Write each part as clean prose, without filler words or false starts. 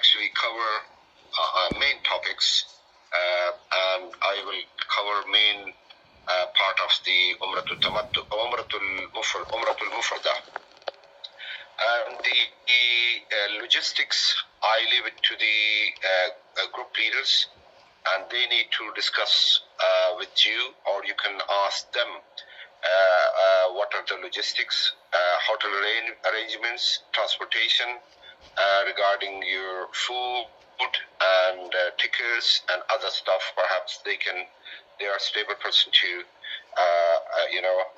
actually cover main topics, and I will cover main part of the Umrah Mufrida. And the logistics, I leave it to the group leaders, and they need to discuss with you, or you can ask them what are the logistics, hotel arrangements, transportation, regarding your food and tickets and other stuff. Perhaps they are a stable person to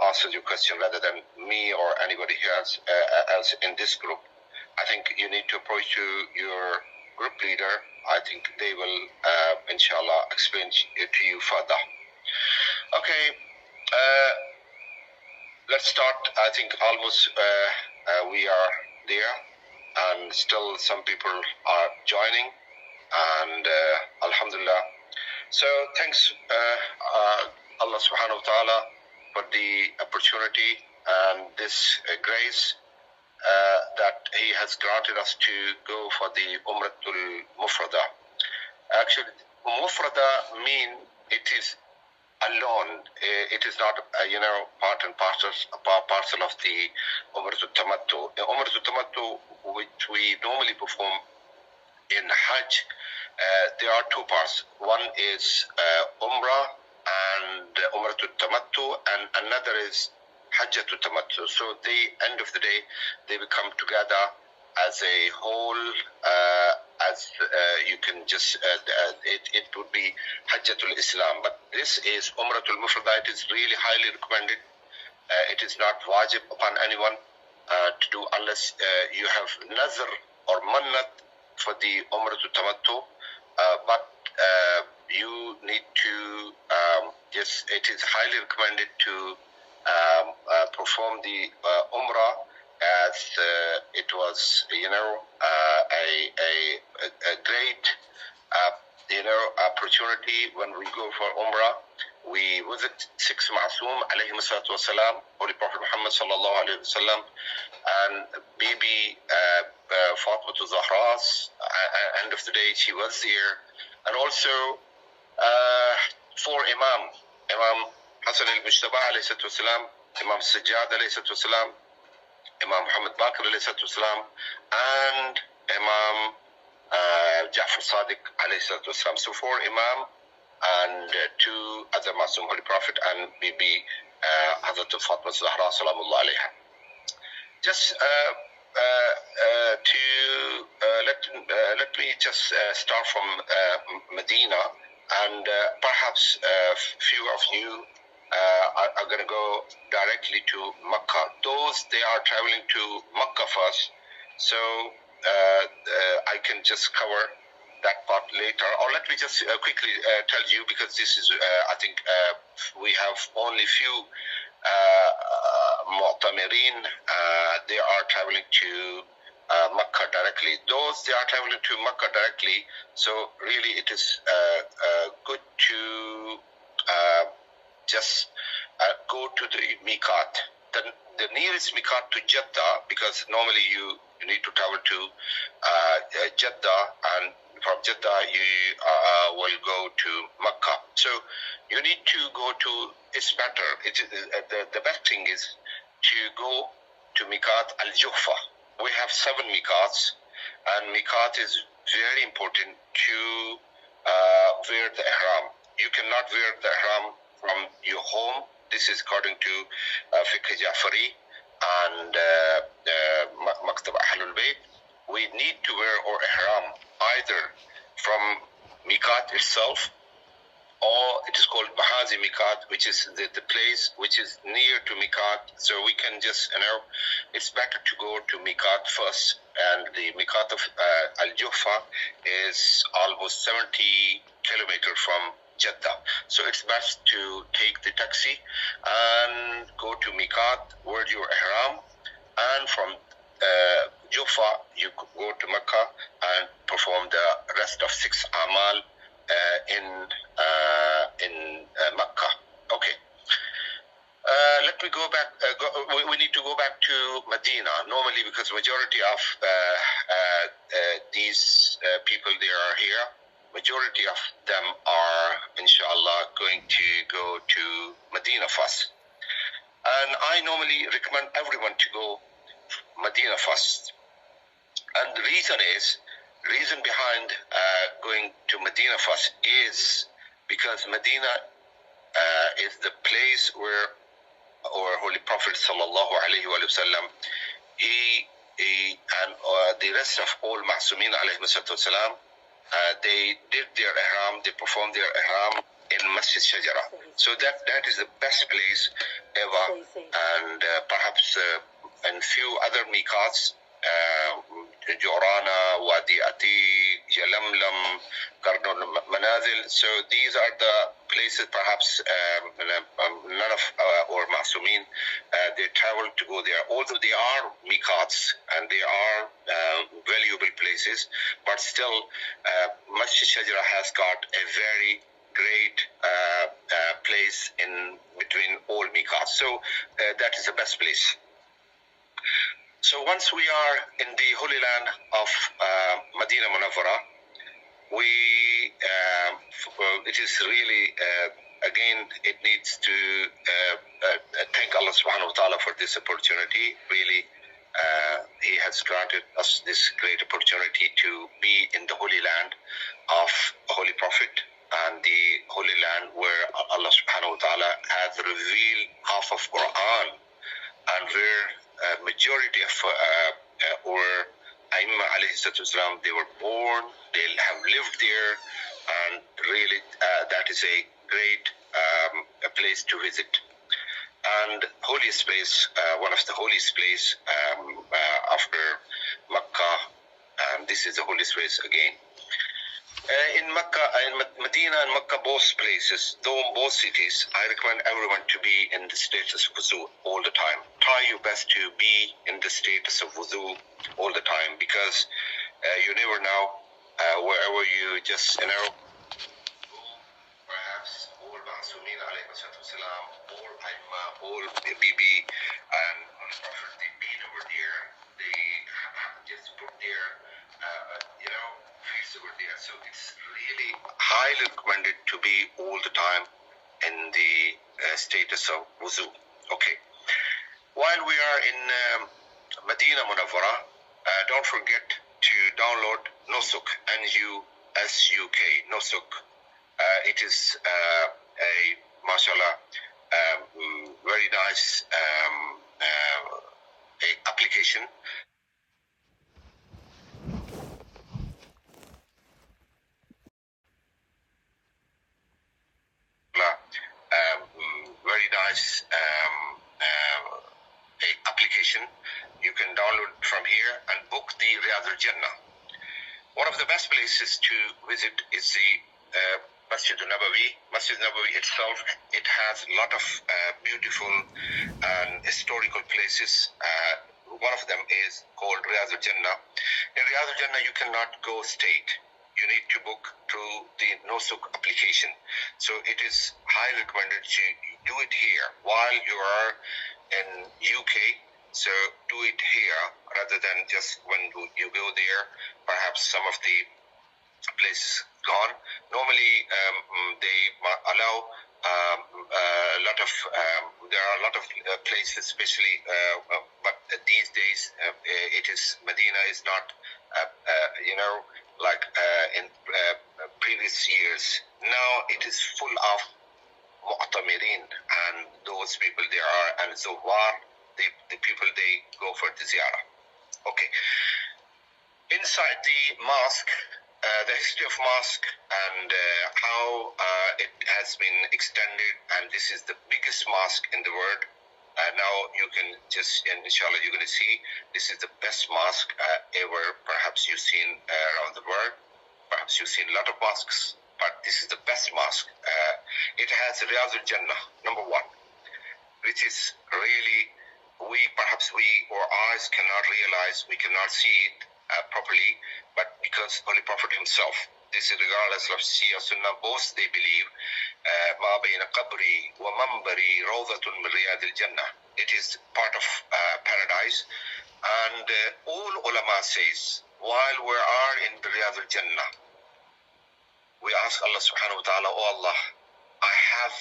answer your question rather than me or anybody else in this group. I think you need to approach to your group leader. I think they will, inshallah, explain to you further. Okay, let's start. I think almost we are there, and still some people are joining, and alhamdulillah. So thanks Allah subhanahu wa ta'ala for the opportunity and this grace that He has granted us to go for the Umrah Mufrida. Actually, Mufrida mean it is alone. It is not part and parcel of the Umrah Tamattu. Umrah Tamattu, which we normally perform in Hajj, there are two parts. One is Umrah and Umratul Tamattu, and another is Hajjatul Tamattu. So they, end of the day, they become together as a whole. As you can just, it would be Hajjatul Islam. But this is Umratul Mufrida. It is really highly recommended. It is not wajib upon anyone to do unless you have nazar or mannat for the Umratul Tamattu. But you need to it is highly recommended to perform the Umrah, as it was a great opportunity. When we go for Umrah, we visit six Ma'soom alayhi salatu wasalam, Holy Prophet Muhammad sallallahu alayhi wasallam, and Bibi Fatima Zahra's, end of the day she was there, and also four Imam Hassan al-Mujtaba alayhi salatu wasalam, Imam Sajjad alayhi salatu wasalam, Imam Muhammad Baqir alayhi salatu wasalam, and Imam Jafar Sadiq alayhi salatu wasalam. So four Imam and two other Masum Holy Prophet and Bibi Hazrat Fatima Zahra salamullah alayha. Just let me just start from Medina, and perhaps few of you are going to go directly to Mecca. Those, they are traveling to Mecca first, so I can just cover that part later. Or let me just quickly tell you, because this is, I think we have only few Mu'tamirin, they are traveling to Mecca directly. Those, they are traveling to Mecca directly, so really it is good to just go to the Miqat. The nearest Miqat to Jeddah, because normally you need to travel to Jeddah, and from Jeddah you will go to Mecca. So you need to go to, it's better, the best thing is to go to Miqat al-Juhfa. We have 7 Miqats, and Miqat is very important to wear the Ihram. You cannot wear the Ihram from your home. This is according to Fiqh Jafari and Maktab Ahlul Bayt. We need to wear our Ihram either from Miqat itself, or it is called Bahazi Miqat, which is the place which is near to Miqat. So we can just, it's better to go to Miqat first. And the Miqat of Al-Juhfa is almost 70 kilometers from Jeddah. So it's best to take the taxi and go to Miqat, wear your Ihram, and from Juhfa you go to Mecca and perform the rest of 6 Amal in Mecca. Okay. Let me go back. We need to go back to Medina normally, because majority of these people they are here. Majority of them are, inshallah, going to go to Medina first. And I normally recommend everyone to go Medina first. And the reason behind going to Medina first is because Medina is the place where our Holy Prophet sallallahu alaihi wasallam, he and the rest of all Ma'sumin alayhi wasallam, they did their Ahraam, they performed their Ahraam in Masjid Shajara. So that is the best place ever. And perhaps and few other miqats, Jorana, Wadi Atiq, Yalamlam, Karnul Manazil. So these are the places perhaps none of our Ma'sumin, they travel to go there. Although they are miqats and they are valuable places, but still Masjid Shajara has got a very great place in between all miqats. So that is the best place. So once we are in the Holy Land of Medina Munawwara, it is really, again, it needs to thank Allah subhanahu wa ta'ala for this opportunity. Really, He has granted us this great opportunity to be in the Holy Land of Holy Prophet, and the Holy Land where Allah subhanahu wa ta'ala has revealed half of Quran, and where majority of our Aimma alayhi salatu wasalam, they were born, they have lived there, and really that is a great a place to visit. And holiest place, one of the holiest place after Makkah, and this is the holiest place again. In Makkah, in Medina and Makkah, both places, though both cities, I recommend everyone to be in the status of wudu all the time. Try your best to be in the status of wudu all the time, because you never know wherever you just, perhaps all Ma'sumin alayhi salam, all Aimma, all Bibi, and Prophet, they've been over there, they just put their, feet over there. So it's really highly recommended to be all the time in the status of wudu. Okay. While we are in Medina Munawwara, don't forget to download Nusuk, N-U-S-U-K, Nusuk. It is a, mashallah, very nice application. Very nice application. You can download from here and book the Riyadh al-Jannah. One of the best places to visit is the Masjid al-Nabawi. Masjid al-Nabawi itself, it has a lot of beautiful and historical places. One of them is called Riyadh al-Jannah. In Riyadh al-Jannah, you cannot go straight. You need to book through the Nusuk application. So it is highly recommended to do it here while you are in UK. So do it here rather than just when you go there, perhaps some of the places gone. Normally they allow a lot of there are a lot of places, especially but these days it is Medina is not like in previous years. Now it is full of mu'tamirin, and those people they are, and Zuwar, the people they go for the ziyarah. Okay. Inside the mosque, the history of mosque and how it has been extended, and this is the biggest mosque in the world. Now you can just, inshallah, you're going to see this is the best mosque ever perhaps you've seen around the world. Perhaps you've seen a lot of mosques, but this is the best mosque. It has Riyadh al-Jannah, number one, which is really, our eyes cannot realize, we cannot see it properly, but because Holy Prophet himself, this is regardless of Shia Sunnah, both they believe ما بين قبري ومنبري روضة من رياض الجنة. It is part of paradise. And all ulama says, while we are in the Riyadh al-Jannah, we ask Allah subhanahu wa ta'ala, oh Allah, I have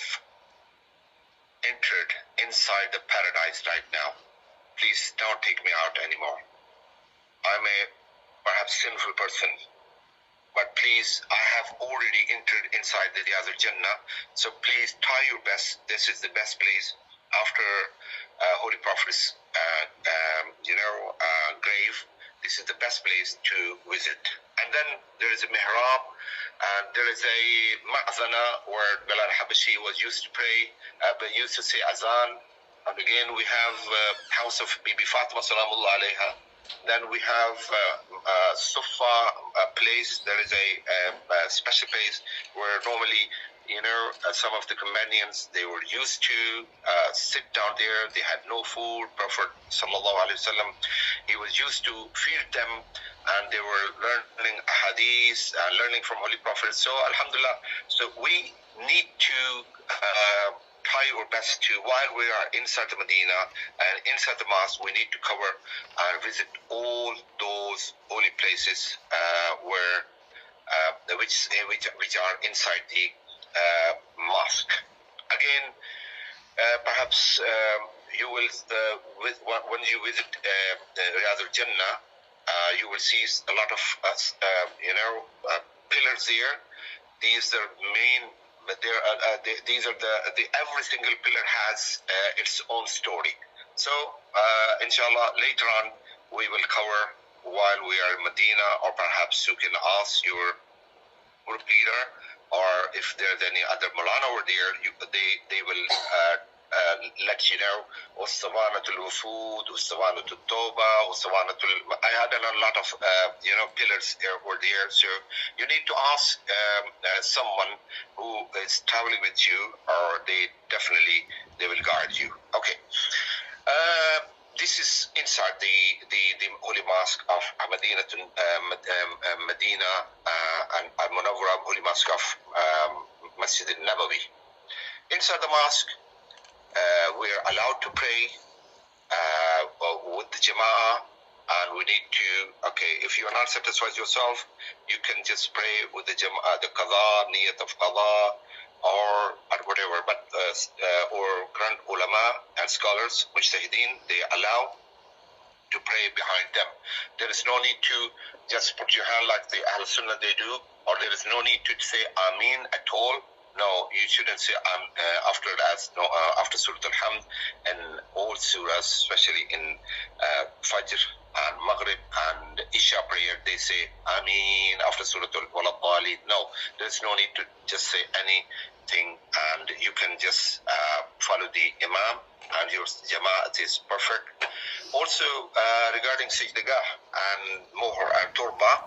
entered inside the paradise right now. Please don't take me out anymore. I'm a perhaps sinful person, but please, I have already entered inside the Riyadh al-Jannah, so please try your best. This is the best place after Holy Prophet's grave. This is the best place to visit. And then there is a mihrab, and there is a ma'zana where Bilal Habashi was used to pray, but used to say azan. And again, we have house of Bibi Fatima salamullah alayha. Then we have Sufa place. There is a special place where normally, some of the companions, they were used to sit down there. They had no food. Prophet sallallahu alaihi wasallam, he was used to feed them, and they were learning hadith, learning from Holy Prophet. So alhamdulillah, so we need to try our best to, while we are inside the Medina and inside the mosque, we need to cover and visit all those holy places which are inside the mosque. Again, perhaps you will when you visit Riyadh al-Jannah, you will see a lot of pillars there. These are main. But these are the every single pillar has its own story. So inshallah, later on we will cover while we are in Medina, or perhaps you can ask your group leader, or if there's any other Maulana over there, they will let you know. Ustavanatul Wufud, Ustavanatul Toba, I had a lot of pillars over there. So you need to ask someone who is traveling with you, or they will guide you. Okay. This is inside the holy mosque of Medina and Al-Munawwara, holy mosque of Masjid al-Nabawi. Inside the mosque, we are allowed to pray with the Jama'ah, and we need to, if you are not satisfied yourself, you can just pray with the Jama'ah, the Qadha, Niyat of Qadha, or whatever, but or grand ulama and scholars, mujtahideen, they allow to pray behind them. There is no need to just put your hand like the Ahl Sunnah they do, or there is no need to say Ameen at all. No, you shouldn't say after that. No, after Surah Al-Hamd and all surahs, especially in Fajr and Maghrib and Isha prayer, they say Ameen after Surah Al-Walad. No, there's no need to just say anything, and you can just follow the Imam, and your Jama'at is perfect. Also, regarding Sajdagah and Muhr and Turba,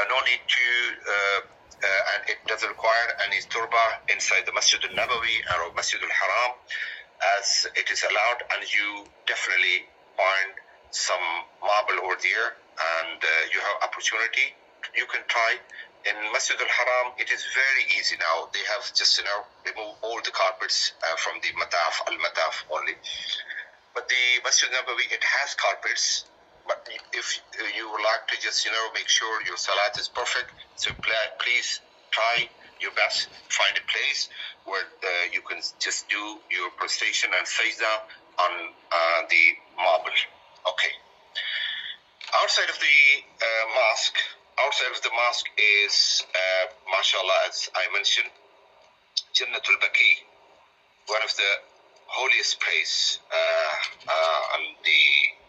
no need to and it doesn't require any turba inside the Masjid al-Nabawi or Masjid al-Haram, as it is allowed, and you definitely find some marble over there, and you have opportunity. You can try. In Masjid al-Haram, it is very easy now. They have just, remove all the carpets from the al-mataf only. But the Masjid al-Nabawi, it has carpets. But if you would like to just, make sure your salat is perfect, so please try your best. Find a place where you can just do your prostration and sajda on the marble. Okay. Outside of the mosque is, mashallah, as I mentioned, Jannatul Baqi, one of the holiest place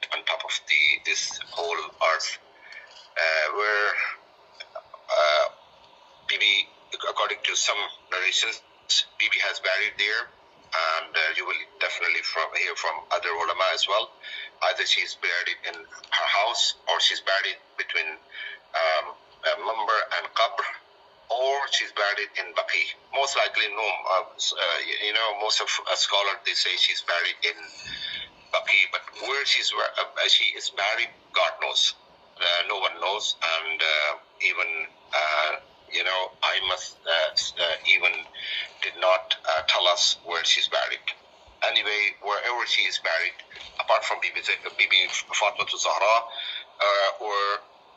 on top of this whole earth, where Bibi, according to some narrations, Bibi has buried there, and you will definitely hear from other ulama as well. Either she's buried in her house, or she's buried between Mambar and Qabr, or she's buried in Baqi. Most likely, no. Most of scholars, they say she's buried in Baqi, but where she is buried, God knows. No one knows, and even I must even did Zahra, or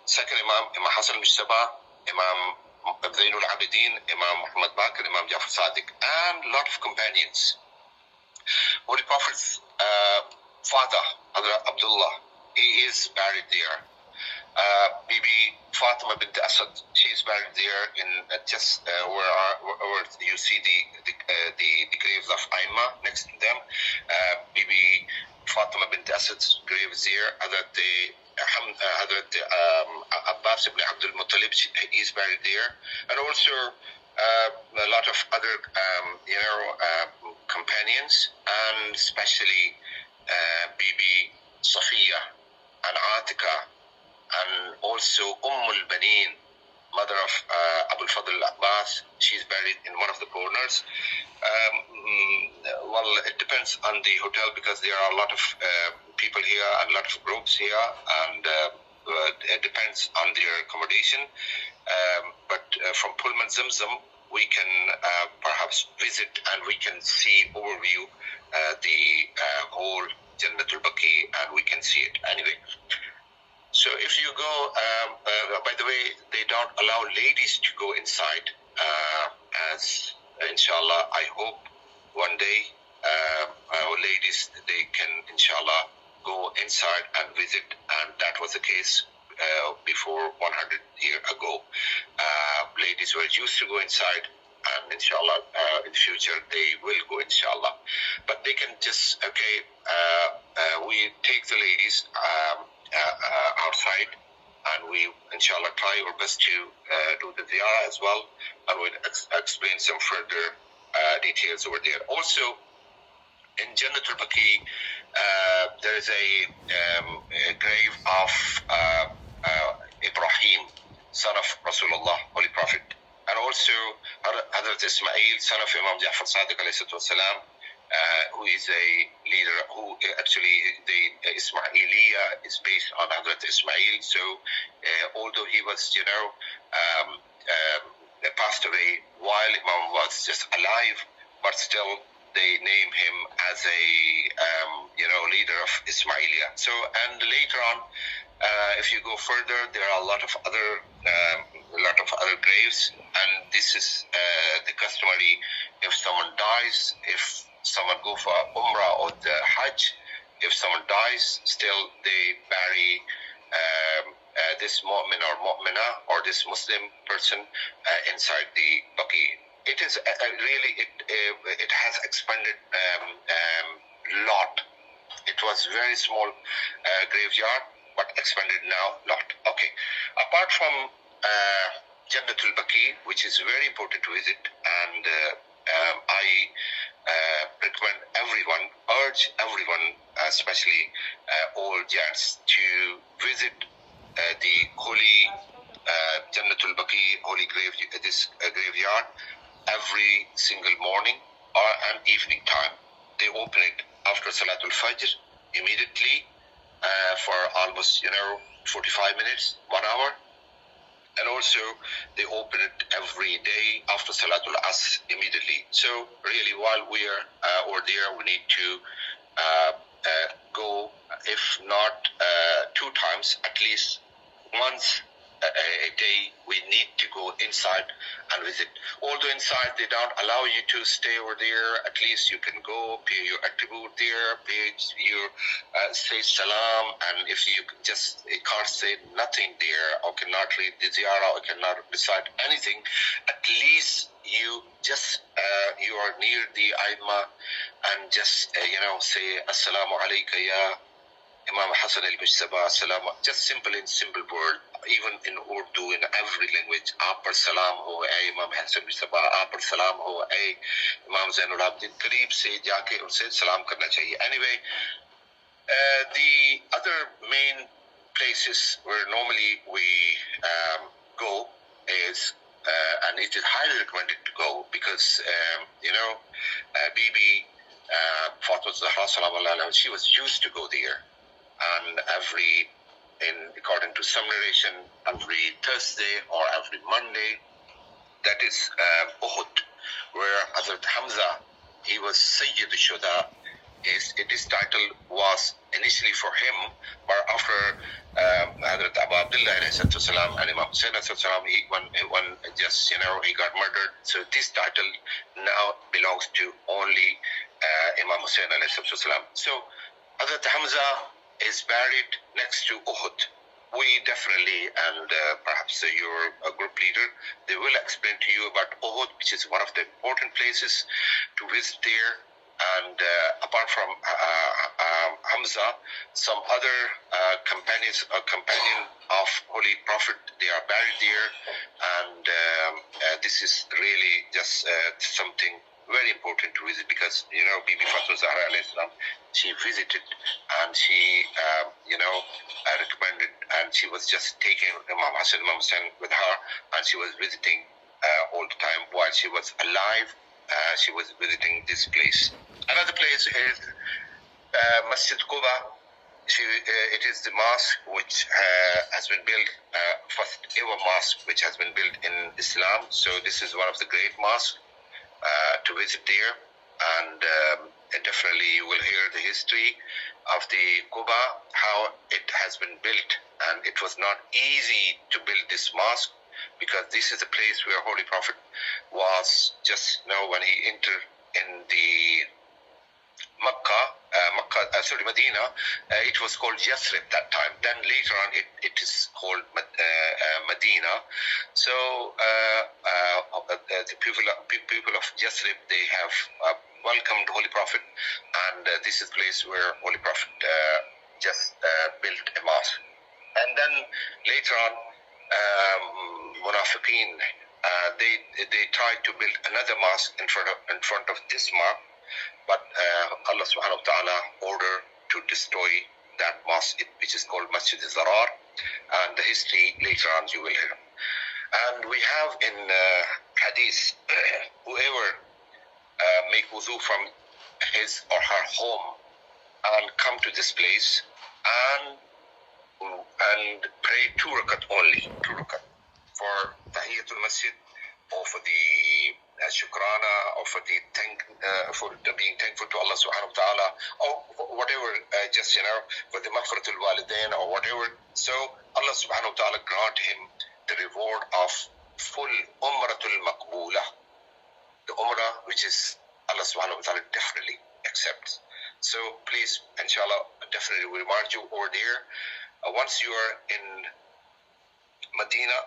second Imam, Imam Hassan al-Mujtaba, Imam Zainul Abidin, Imam Muhammad Baqir, Imam Jafar Sadiq, and a lot of companions. Holy Prophet's father, Hazrat Abdullah, he is buried there. Bibi Fatima bint Asad, she is buried there in just where you see the graves of Aima next to them. Bibi Fatima bint Asad's grave is there. Hazrat Abbas ibn Abdul Muttalib, he is buried there, and also a lot of other companions, and especially Bibi Safiya and Atika, and also al-Banin, mother of Abu al-Fadl al-Abbas. She's buried in one of the corners. Well, it depends on the hotel, because there are a lot of people here and a lot of groups here, and it depends on their accommodation. But from Pullman Zamzam, we can perhaps visit and we can see overview the whole Jannatul Baqi, and we can see it anyway. So if you go, by the way, they don't allow ladies to go inside, as inshallah, I hope one day our ladies, they can inshallah go inside and visit, and that was the case before 100 years ago. Ladies were used to go inside, and inshallah in future they will go inshallah. But they can just, we take the ladies outside, and we inshallah try our best to do the ziyarah as well, and we'll explain some further details over there. Also in Jannatul Baqi, there is a grave of Ibrahim, son of Rasulullah, Holy Prophet, and also Hazrat Ismail, son of Imam Jafar Sadiq alayhi salatu wasalam, who is a leader, who actually the Ismailiyah is based on Hazrat Ismail. So although he was, passed away while Imam was just alive, but still they name him as a leader of Ismailiyah. So, and later on, if you go further, there are a lot of other graves, and this is the customary. If someone dies, if someone go for Umrah or the Hajj, if someone dies, still they bury this mu'min or mu'mina, or this Muslim person inside the Baqi. It is really, it has expanded lot. It was very small graveyard, but expanded now lot. Okay. Apart from Jannatul Baqi, which is very important to visit, and I recommend everyone, urge everyone, especially all gents, to visit the holy Jannatul Baqi, holy grave, this graveyard, every single morning or an evening time. They open it after Salatul Fajr immediately for almost 45 minutes, 1 hour, and also they open it every day after Salatul Asr immediately. So really, while we are over there, we need to go, if not 2 times, at least once a day, we need to go inside and visit. Although inside they don't allow you to stay over there, at least you can go, pay your attribute there, pay your say salam, and if you can't say nothing there, or cannot read the ziyarah, or cannot recite anything, at least you just you are near the Aima, and just say assalamu alayka ya Imam Hassan al-Mujtaba, just simple word, even in Urdu, in every language. Aap par salam ho, ay Imam Hassan al-Mujtaba, aap par salam ho, ay Imam Zainul Abidin. Qareeb se jaake unse salam karna chahiye. Anyway, the other main places where normally we go is, and it is highly recommended to go, because Bibi Fatima Zahra salam alaiha, she was used to go there. And according to some narration, every Thursday or every Monday, that is Uhud, where Hazrat Hamza, he was Sayyid al-Shuhada, Its title was initially for him, but after Hazrat Abu Abdullah and Imam Hussain, when just he got murdered, so this title now belongs to only Imam Hussain. So Hazrat Hamza is buried next to Uhud. We definitely, and perhaps your group leader, they will explain to you about Uhud, which is one of the important places to visit there. And apart from Hamza, some other companion of Holy Prophet, they are buried there. And this is really just something very important to visit, because Bibi Fatima Zahra alayhi salam, she visited and she recommended, and she was just taking Imam Hassan, Imam Hussain with her, and she was visiting all the time while she was alive. She was visiting this place. Another place is Masjid Quba. It is the mosque which has been built, first ever mosque which has been built in Islam. So this is one of the great mosques to visit there, and definitely you will hear the history of the Quba, how it has been built, and it was not easy to build this mosque, because this is a place where Holy Prophet was just when he entered in the Medina, it was called Yathrib that time. Then later on, it is called Medina. So the people of Yathrib, they have welcomed Holy Prophet, and this is the place where Holy Prophet just built a mosque. And then later on, Munafiqeen, they tried to build another mosque in front of this mosque, but Allah subhanahu wa ta'ala ordered to destroy that mosque, which is called Masjid al-Zarar, and the history later on you will hear. And we have in hadith, whoever make wudu from his or her home and come to this place and pray 2 rakat only, 2 rakat for Tahiyatul Masjid, or for the Shukrana, or for the being thankful to Allah subhanahu wa ta'ala, or whatever, just for the Maghfiratul Walidain or whatever. So Allah subhanahu wa ta'ala grant him the reward of full Umratul Maqboolah, the Umrah which is Allah subhanahu wa ta'ala definitely accepts. So please, inshallah, definitely we remind you over there. Once you are in Medina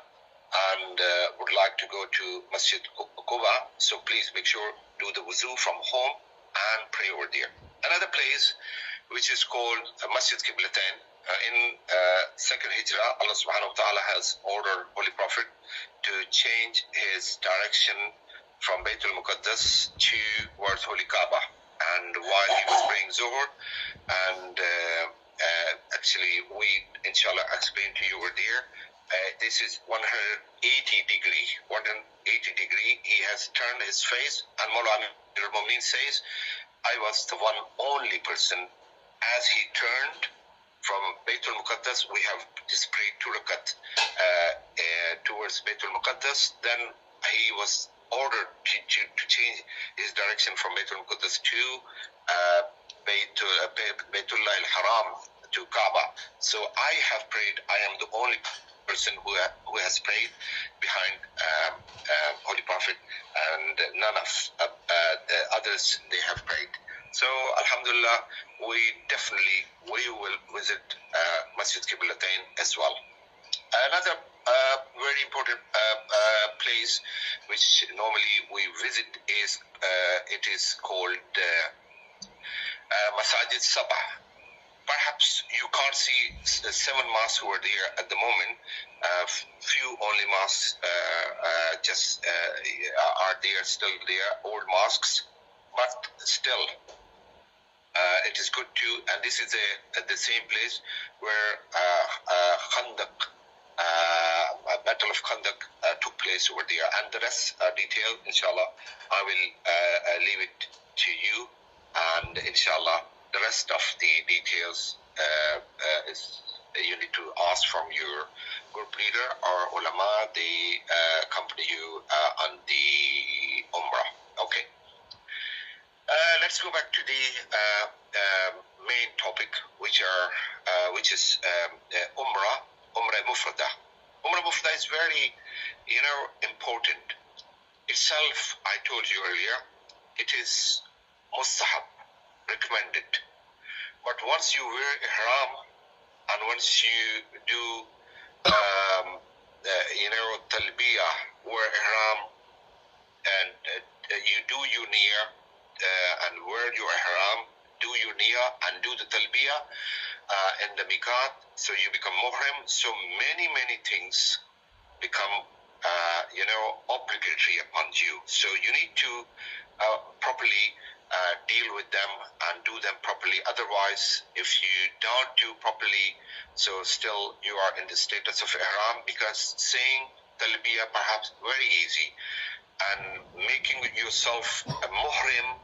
and would like to go to Masjid Quba, so please make sure do the wuzu from home and pray over there. Another place which is called Masjid Qiblatain, in second Hijrah, Allah subhanahu wa ta'ala has ordered Holy Prophet to change his direction from Baytul Muqaddas towards Holy Kaba. And while he was praying Zuhr, and actually we inshallah explain to you over there, this is 180 degree. He has turned his face, and Maulana Jafar says, I was the only person, as he turned from Baytul Muqaddas, we have just prayed 2 rakat towards Baytul Muqaddas. Then he was ordered to change his direction from Baytul Muqaddas to Baytullah al-Haram, to Kaba. So I have prayed. I am the only person who has prayed behind Holy Prophet, and none of the others, they have prayed. So Alhamdulillah, we will visit Masjid Qiblatain as well. Another very important place which normally we visit is it is called Masajid Sabah. Perhaps you can't see 7 mosques who are there at the moment. Few only mosques are there, still there, old mosques, but still it is good too. And this is the same place where Khandaq, Battle of Khandaq took place over there, and the rest are detailed. Inshallah, I will leave it to you, and inshallah the rest of the details is you need to ask from your group leader or ulama. They accompany you on the Umrah. Okay. Let's go back to the main topic, which is Umrah Mufrida. Umrah Mufrida is very, important. Itself, I told you earlier, it is mustahab, recommended. But once you wear ihram and once you do, talbiyah, wear ihram, and you do your niyyah and wear your ihram, do your niyyah and do the talbiyah in the miqat, so you become muhrim. So many things become obligatory upon you. So you need to properly deal with them and do them properly. Otherwise, if you don't do properly, so still you are in the status of ihram, because saying talbiyah perhaps very easy, and making yourself a muhrim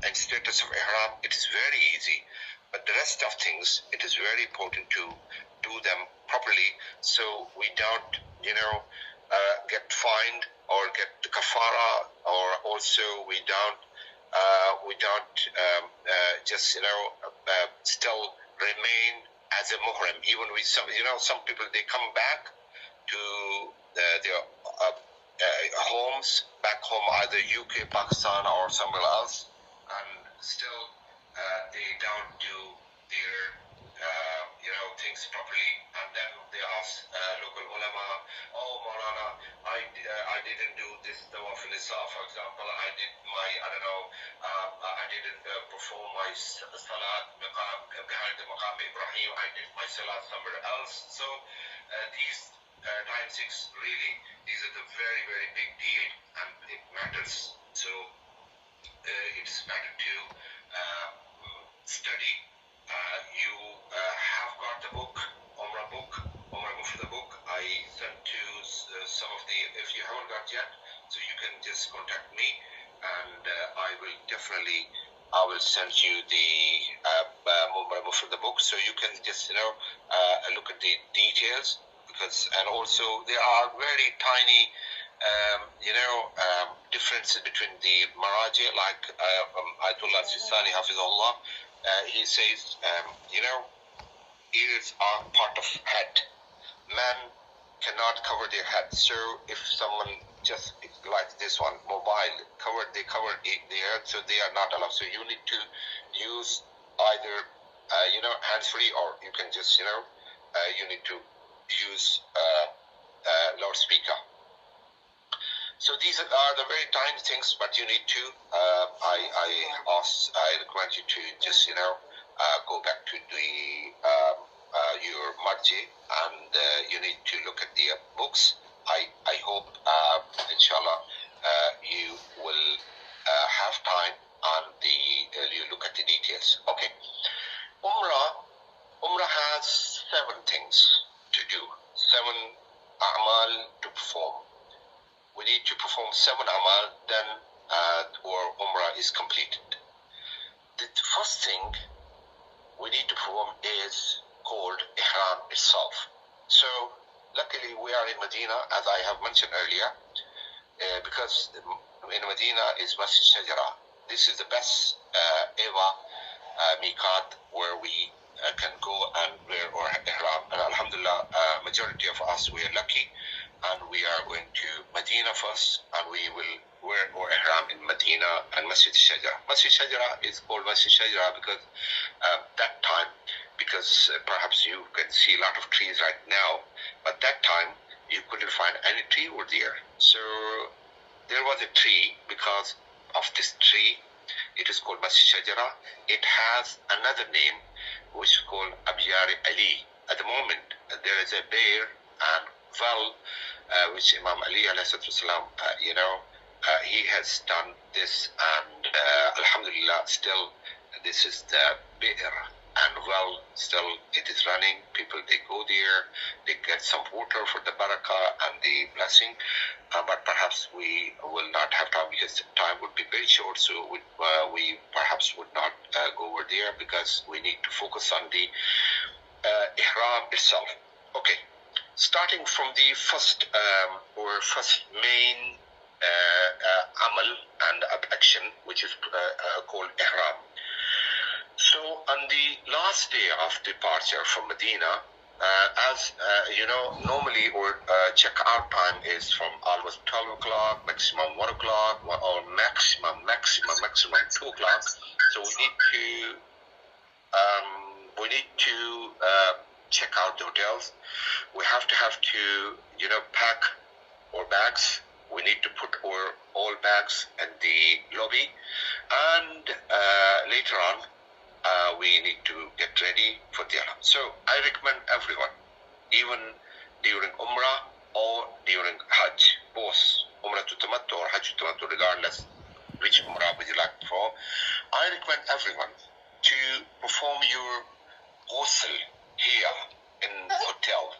in status of ihram, it is very easy. But the rest of things, it is very important to do them properly, so we don't, get fined or get the kafara, or also we don't just still remain as a muhrim. Even with some people, they come back to their homes back home, either UK, Pakistan, or somewhere else, and still they don't do their things properly, and then they ask local ulama, oh Maulana, I didn't do this Tawaf Annisa, for example, I didn't perform my salat behind the maqam Ibrahim, I did my salat somewhere else. So these time six, really, these are the very big deal, and it matters. So it's better to study. You have got the book, Umrah Mufrida book. I sent to some of the, if you haven't got yet, so you can just contact me, and I will send you the Umrah Mufrida book, so you can just look at the details, because, and also there are very tiny differences between the maraji, like Ayatollah Sistani Hafizullah, he says, ears are part of head. Men cannot cover their head. So if someone just like this one, mobile, they cover the head, so they are not allowed. So you need to use either, hands-free, or you can just, you need to use loudspeaker. So these are the very tiny things, but you need to, I recommend you to just, go back to the, your marji, and you need to look at the books. I hope, inshallah, you will have time, and you look at the details. Okay. Umrah has 7 things to do, 7 a'mal to perform. We need to perform 7 amal, then our Umrah is completed. The first thing we need to perform is called Ihram itself. So luckily we are in Medina, as I have mentioned earlier, because in Medina is Masjid Shajara. This is the best ever miqat where we can go and wear our Ihram. And alhamdulillah, majority of us, we are lucky, and we are going to Medina first, and we will wear our ihram in Medina and Masjid Shajara. Masjid Shajara is called Masjid Shajara because that time, because perhaps you can see a lot of trees right now, but that time you couldn't find any tree over there. So there was a tree. Because of this tree, it is called Masjid Shajara. It has another name, which is called Abiyari Ali. At the moment, there is a bear and well, which Imam Ali والسلام, he has done this, and alhamdulillah, still this is the be'er, and well, still it is running. People, they go there, they get some water for the barakah and the blessing, but perhaps we will not have time, because the time would be very short, so we perhaps would not go over there, because we need to focus on the ihram itself. Okay. Starting from the first main amal and action, which is called Ahraam. So on the last day of departure from Medina, as you know, normally our check-out time is from almost 12 o'clock, maximum 1 o'clock, or maximum 2 o'clock. So we need to check out the hotels. We have to pack our bags. We need to put our all bags in the lobby, and later on we need to get ready for the Ihram. So I recommend everyone, even during Umrah or during Hajj, both Umrah to Tamattu or Hajj to Tamattu, regardless which Umrah would you like to perform, I recommend everyone to perform your ghusl here in hotel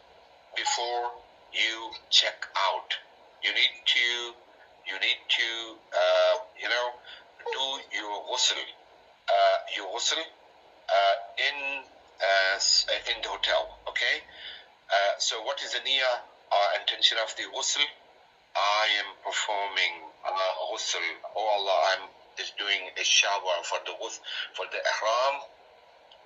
before you check out. You need to do your ghusl in the hotel. Okay. So what is the niyyah intention of the ghusl? I am performing ghusl. Oh Allah, I'm just doing a shower for the ihram,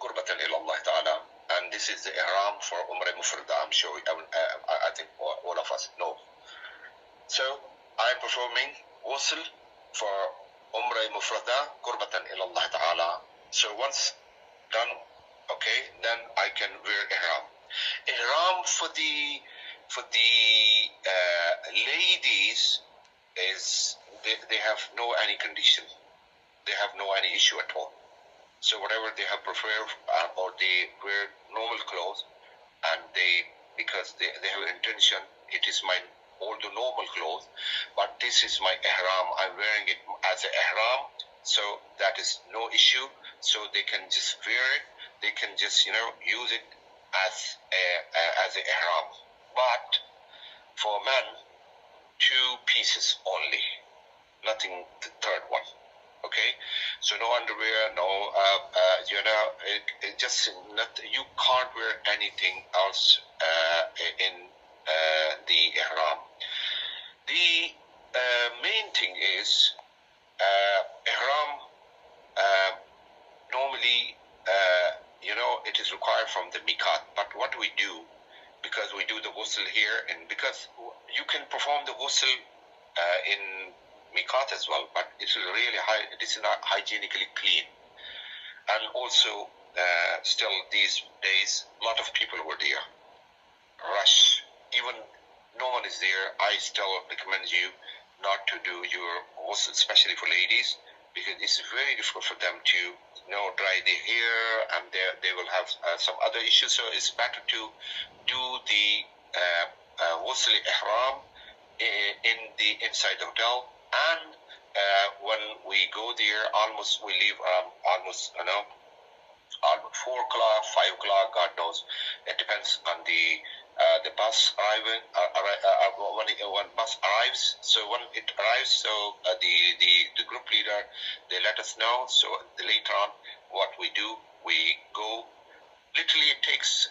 qurbatan ila Allah ta'ala. And this is the ihram for Umrah Mufrida. I'm sure I think all of us know. So I'm performing ghusl for Umrah Mufrida, qurbatan ila Allah ta'ala. So once done, okay, then I can wear ihram. Ihram for the ladies is they have no any condition. They have no any issue at all. So whatever they have preferred, or they wear normal clothes, and because they have an intention, it is my all the normal clothes, but this is my ihram. I'm wearing it as an ihram, so that is no issue. So they can just wear it. They can just use it as a ihram. But for men, 2 pieces only, nothing the third one. Okay, so no underwear, no just not, you can't wear anything else in the ihram. The main thing is ihram normally it is required from the miqat, but what we do, because we do the ghusl here, and because you can perform the ghusl in miqat as well, but it's really it is not hygienically clean. And also still these days a lot of people were there, rush, even no one is there. I still recommend you not to do your ghusl, especially for ladies, because it's very difficult for them to dry their hair, and they will have some other issues. So it's better to do the ghusl ihram inside the hotel. And when we go there, we leave almost 4 o'clock, 5 o'clock, God knows. It depends on the bus arriving. When bus arrives, so when it arrives, so the group leader, they let us know. So later on, what we do, we go. Literally, it takes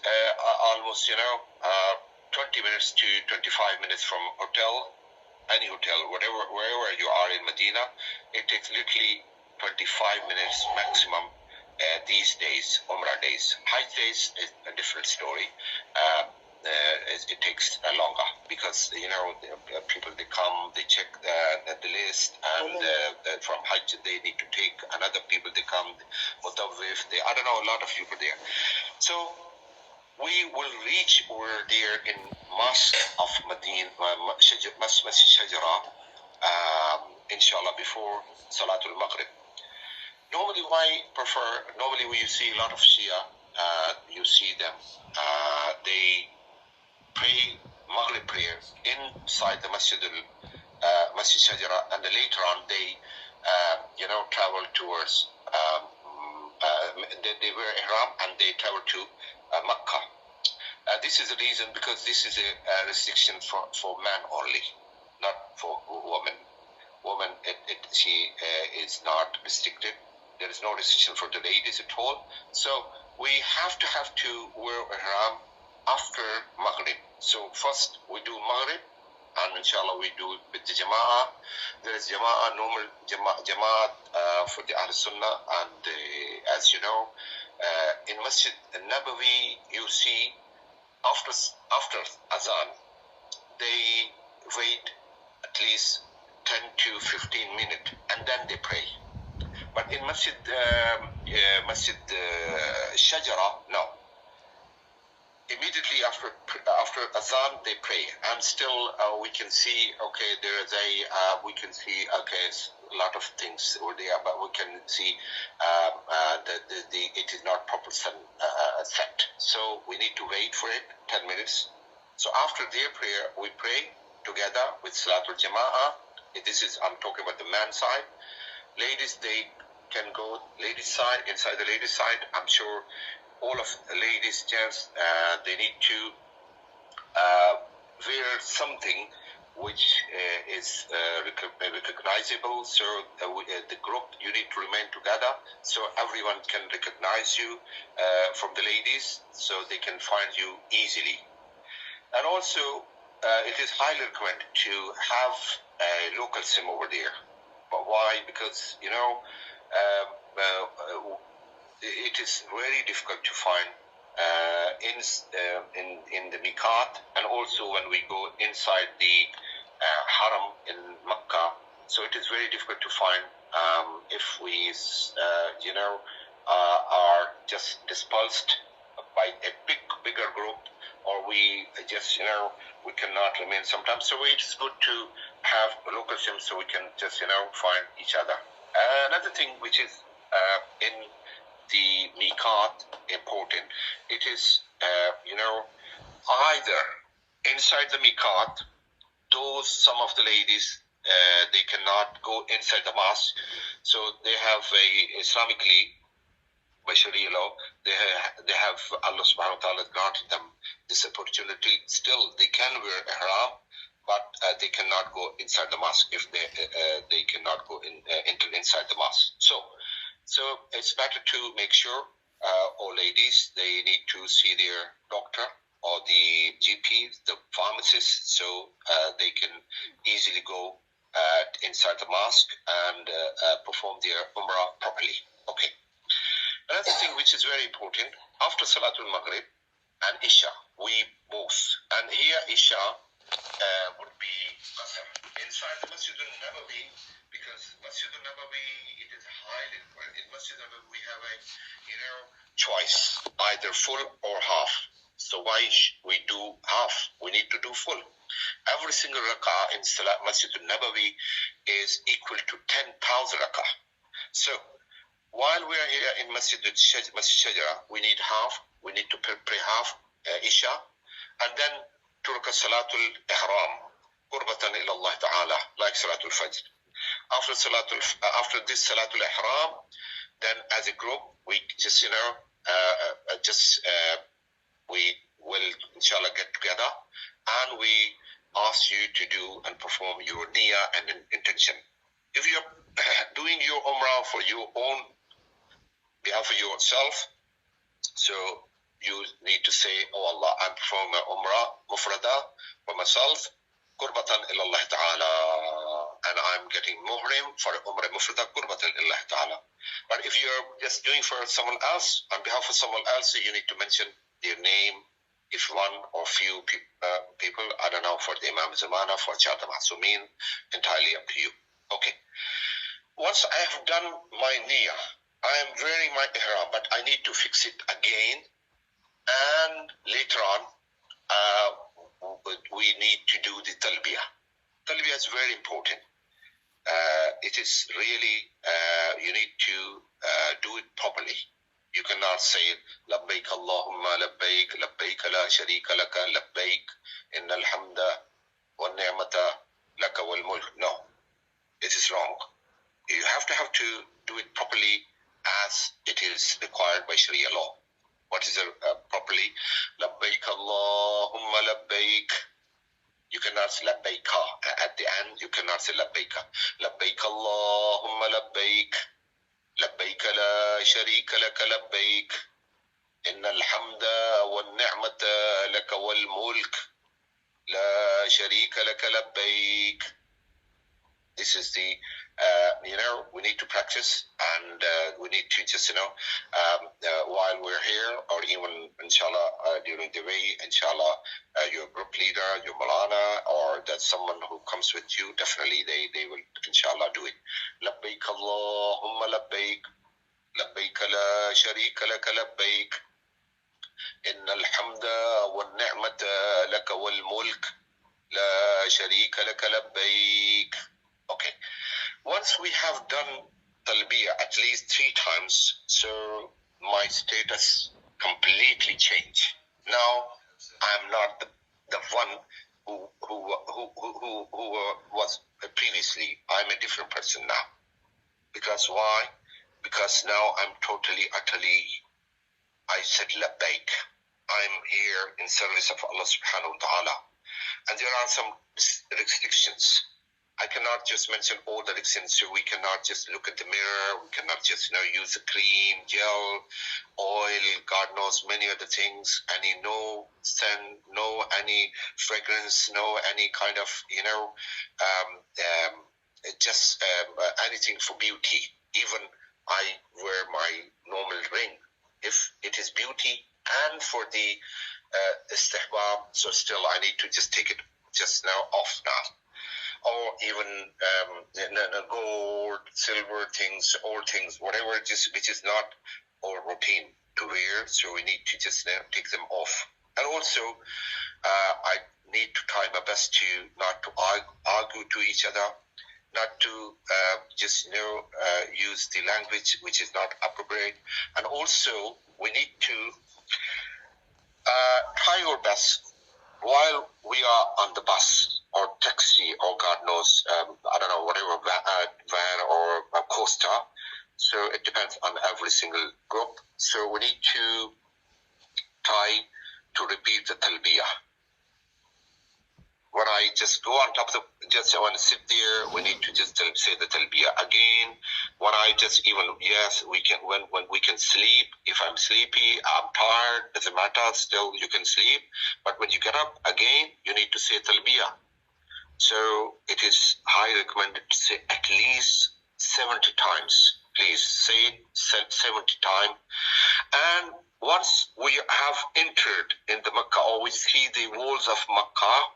almost 20 minutes to 25 minutes from hotel. Any hotel, wherever you are in Medina, it takes literally 25 minutes maximum these days, Umrah days. Hajj days is a different story. It takes longer because people, they come, they check the list, and from Hajj they need to take another people, they come, Mutawif, I don't know, a lot of people there. So we will reach over there in Mosque of Medina, Masjid Shajara, inshallah, before Salatul Maghrib. Normally, normally when you see a lot of Shia, you see them, they pray Maghrib prayer inside the Masjid Shajara, and later on they travel towards they wear ihram and they travel to Makkah. This is the reason, because this is a restriction for men only, not for women. Woman, she is not restricted. There is no restriction for the ladies at all. So we have to wear ihram after Maghrib. So first we do Maghrib, and inshallah we do it with the Jama'ah. There is Jama'ah, normal Jama'at for the Ahl Sunnah, and as you know, in Masjid Nabawi, you see after Azan, they wait at least 10 to 15 minutes and then they pray. But in Masjid Shajara, no. Immediately after Azan, they pray, and still we can see, okay, there is we can see, okay, a lot of things over there, but we can see it is not proper set. So we need to wait for it 10 minutes. So after their prayer, we pray together with Salatul Jama'ah. This is, I'm talking about the man side. Ladies, they can go ladies side, inside the ladies side. I'm sure all of the ladies, gents, they need to wear something which is recognizable. So the group, you need to remain together so everyone can recognize you from the ladies, so they can find you easily. And also, it is highly recommended to have a local SIM over there. But why? Because, you know, it is very difficult to find in the Miqat, and also when we go inside the Haram in Makkah. So it is very difficult to find if we, you know, are just dispersed by a bigger group, or we just, you know, we cannot remain sometimes. So it's good to have a local SIM so we can just, you know, find each other. Another thing which is in the Miqat important, it is, you know, either inside the Miqat, some of the ladies, they cannot go inside the mosque. So they have Islamically, by Sharia law, they have, Allah subhanahu wa ta'ala granted them this opportunity. Still, they can wear Ahraam, but they cannot go inside the mosque if they cannot go enter inside the mosque. So it's better to make sure all ladies, they need to see their doctor or the GP, the pharmacist, so they can easily go inside the mosque and perform their Umrah properly. Okay. Another thing which is very important, after Salatul Maghrib and Isha, we both, and here Isha would be inside the Masjid al-Nabawi, because Masjid al-Nabawi, it is highly required. In Masjid al-Nabawi, we have a, you know, choice, either full or half. So why we do half? We need to do full. Every single rak'ah in Masjid al-Nabawi is equal to 10,000 rak'ah. So while we are here in Masjid al-Shajara, we need half. We need to pray half Isha, and then to rak'ah Salatul Ahraam, qurbatan ila Allah Ta'ala, like Salatul Fajr. After this Salatul Ahraam, then as a group, we just, you know, we will inshallah get together, and we ask you to do and perform your niyyah and intention. If you're doing your Umrah for your own behalf of yourself, so you need to say, oh Allah, I'm performing Umrah Mufrida for myself, qurbatan ila Allah Ta'ala, and I'm getting muhrim for Umrah Mufrida, qurbatan ila Allah Ta'ala. But if you're just doing for someone else, on behalf of someone else, you need to mention their name, if one or few people, I don't know, for the Imam Zamana, for Chata Mahsumin, entirely up to you. Okay. Once I have done my niyyah, I am wearing my ihram, but I need to fix it again. And later on, we need to do the talbiyah. Talbiyah is very important. It is really, you need to do it properly. You cannot say, Labbaik Allahumma Labbaik, Labbaik la sharika laka, Labbaik, inna alhamda wa ni'mata laka wal mulk. No, it is wrong. You have to do it properly as it is required by Sharia law. What is properly? Labbaik Allahumma Labbaik. You cannot say Labbaika. At the end, you cannot say Labbaika. Labbaik Allahumma Labbaik. لبيك لا شريك لك لبيك إن الحمد والنعمة لك والملك لا شريك لك لبيك. This is the, we need to practice, and we need to just, while we're here, or even, inshallah, during the way, inshallah, your group leader, your Maulana, or that someone who comes with you, definitely they will, inshallah, do it. لبيك اللهم لبيك لبيك لا شريك لك لبيك إن الحمد والنعمة لك والملك لا شريك لك لبيك. Okay. Once we have done talbiyah at least 3 times, so my status completely changed. Now I'm not the one who was previously. I'm a different person now. Because why? Because now I'm totally, utterly, I said labbaik. I'm here in service of Allah subhanahu wa ta'ala. And there are some restrictions. I cannot just mention all the restrictions. So we cannot just look at the mirror. We cannot just use a cream, gel, oil, God knows many other things. No scent, no any fragrance, no any kind of anything for beauty. Even I wear my normal ring. If it is beauty and for the istihbab, so still I need to just take it just now off now. Or even gold, silver things, all things, whatever which is not our routine to wear, so we need to just take them off. And also, I need to try my best to not to argue to each other, not to just use the language which is not appropriate. And also, we need to try our best while we are on the bus or taxi or God knows, I don't know, whatever, van or a coaster. So it depends on every single group. So we need to try to repeat the talbiyah. When I just go on top of I want to sit there, we need to just say the talbiyah again. When I just we can, when we can sleep, if I'm sleepy, I'm tired, doesn't matter, still you can sleep. But when you get up again, you need to say talbiyah. So it is highly recommended to say at least 70 times. Please say it 70 times. And once we have entered in the Makkah, or we see the walls of Makkah,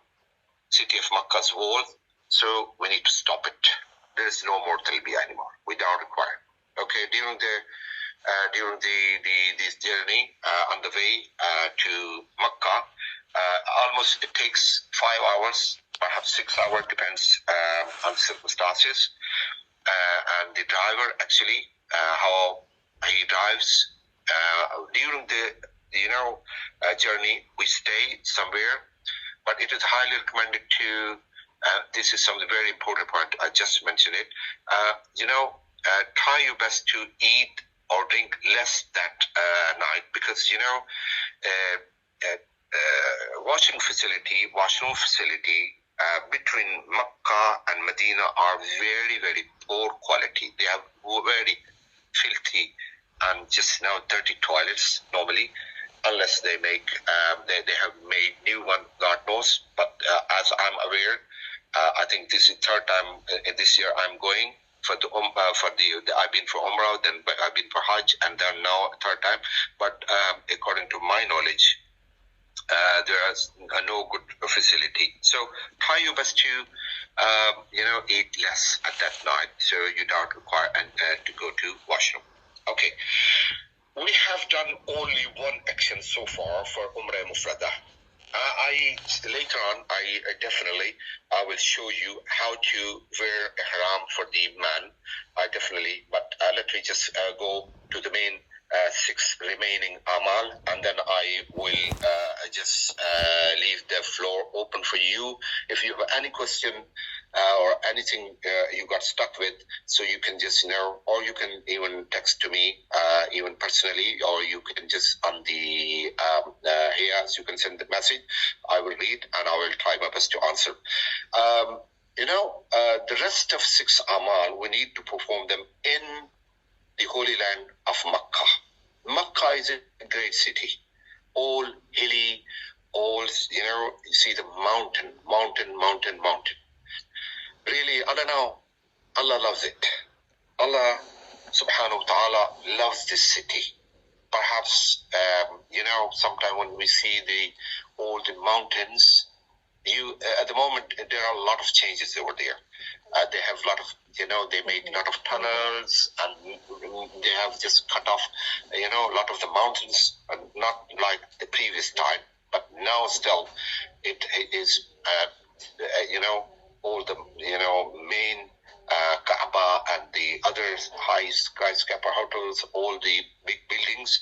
city of Makkah's wall, so we need to stop it. There is no more talbiyah anymore. We don't require. Okay, during this journey on the way to Makkah, almost it takes 5 hours, perhaps 6 hours, depends on circumstances, and the driver actually how he drives. During the journey, we stay somewhere. But it is highly recommended to, this is something very important point, I just mentioned it, try your best to eat or drink less that night, because, washroom facility between Makkah and Medina are very, very poor quality. They have very filthy and just dirty toilets normally. Unless they make, they have made new one, God knows. But as I'm aware, I think this is third time this year I'm going for the I've been for Umrah, then I've been for Hajj, and then now third time. But according to my knowledge, there is no good facility. So try your best to eat less at that night, so you don't require to go to washroom. Okay. We have done only one action so far for Umrah Mufrida. Later on, I will show you how to wear Ahraam for the man. But let me just go to the main 6 remaining amal, and then I will just leave the floor open for you. If you have any question or anything you got stuck with, so you can just or you can even text to me even personally, or you can just on the here, so you can send the message. I will read and I will try my best to answer. The rest of 6 amal, we need to perform them in the holy land of Makkah. Makkah is a great city, all hilly, all, you see the mountain. Really, I don't know. Allah loves it. Allah subhanahu wa ta'ala loves this city. Perhaps, sometime when we see all the mountains, at the moment, there are a lot of changes over there. They have a lot of, they made a lot of tunnels, and they have just cut off, a lot of the mountains, not like the previous time, but now still it is, all the, main Kaba and the other high skyscraper hotels, all the big buildings,